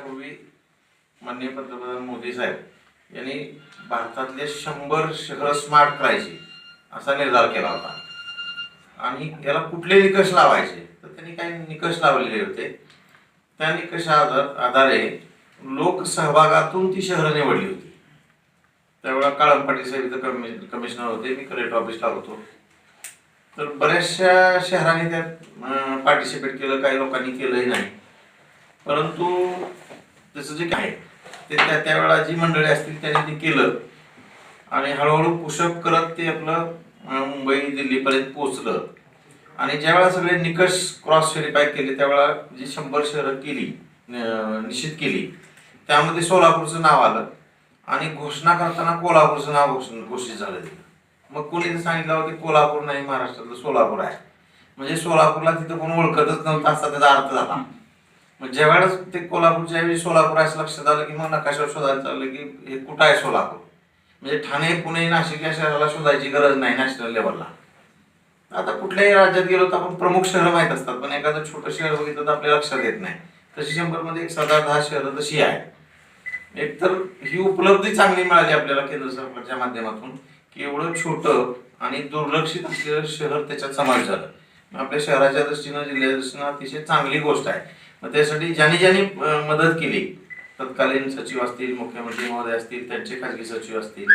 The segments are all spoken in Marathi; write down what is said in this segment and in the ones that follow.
पूर्वी माननीय पंतप्रधान मोदी साहेब यांनी भारतातले 100 शहर स्मार्ट करायची असा निर्धार केला होता आणि याला कुठले निकष लावायचे तर त्यांनी काही निकष लावलेले होते. त्या निकषाच्या आधारे लोकसहभागातून ती शहरं निवडली होती. त्यावेळेला काळम पाटील साहेब कमिशनर होते, मी कलेक्टर ऑफिसला होतो. तर बऱ्याचशा शहरांनी त्यात पार्टिसिपेट केलं, काही लोकांनी केलंही नाही. परंतु त्याचं जे काय ते त्यावेळेला जी मंडळी असतील त्यांनी ते केलं आणि हळूहळू पुशअप करत ते आपलं मुंबई दिल्लीपर्यंत पोहोचलं. आणि ज्यावेळेला सगळे निकष क्रॉस व्हेरीफाय केले त्यावेळेला जी 100 शहरं केली निश्चित केली त्यामध्ये सोलापूरचं नाव आलं आणि घोषणा करताना कोल्हापूरचं नाव घोषित झालं. मग कोणी सांगितलं की कोल्हापूर नाही, महाराष्ट्रातलं सोलापूर आहे. म्हणजे सोलापूरला तिथं कोण ओळखतच नव्हतं असा त्याचा अर्थ झाला. मग ज्यावेळेस ते कोल्हापूरच्या ऐवजी सोलापूर असं लक्षात आलं की मग नकाशावर शोधायला चाललं की हे कुठं आहे सोलापूर. म्हणजे ठाणे, पुणे, नाशिक या शहराला शोधायची गरज नाही नॅशनल लेवलला. आता कुठल्याही राज्यात गेलो तर आपण प्रमुख शहरं माहीत असतात, पण एखादं छोटं शहर बघितलं तर आपल्या लक्षात येत नाही. तशी 100 मध्ये 7-10 शहरं तशी आहे. एकतर ही उपलब्धी चांगली मिळाली आपल्याला केंद्र सरकारच्या माध्यमातून की एवढं छोटं आणि दुर्लक्षित असलेलं शहर त्याच्यात समावेश झालं. आपल्या शहराच्या दृष्टीनं, जिल्ह्याच्या दृष्टीनं अतिशय चांगली गोष्ट आहे. मग त्यासाठी ज्यांनी मदत केली, तत्कालीन सचिव असतील, मुख्यमंत्री महोदय असतील, त्यांचे खाजगी सचिव असतील,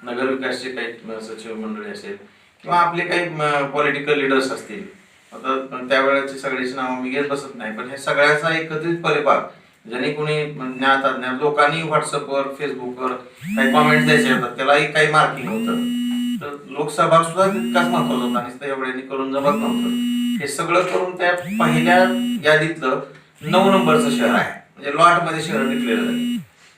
नगरविकासचे काही सचिव मंडळी असेल किंवा आपले काही पॉलिटिकल लिडर्स असतील. आता त्यावेळेची सगळ्याची नावं मी घेत बसत नाही, पण हे सगळ्याचा एकत्रित परिपाक ज्यांनी कोणी ज्ञात अज्ञात लोकांनी व्हॉट्सअपवर, फेसबुकवर काही कॉमेंट द्यायचे होतात, त्यालाही काही मार्किंग होतं. तर लोकसभा सुद्धा तितकाच महत्वाचा होता आणि एवढ्यांनी करून जमत नव्हतं. हे सगळं करून त्या पहिल्या यादीतलं 9 नंबरचं शहर आहे. म्हणजे लॉट मध्ये शहर निघलेलं झाली.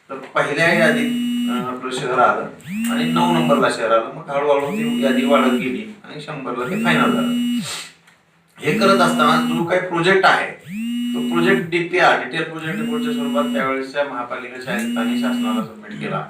तर पहिल्या यादीत आपलं शहर आलं आणि 9 नंबरला शहर आलं. मग हळूहळू ती यादी वाढत गेली आणि 100ला ते फायनल झालं. हे करत असताना जो काही प्रोजेक्ट आहे तो प्रोजेक्ट DPR डिटेल प्रोजेक्ट रिपोर्टच्या स्वरूपात त्यावेळेसच्या महापालिकेच्या आयुक्तांनी शासनाला सबमिट केला.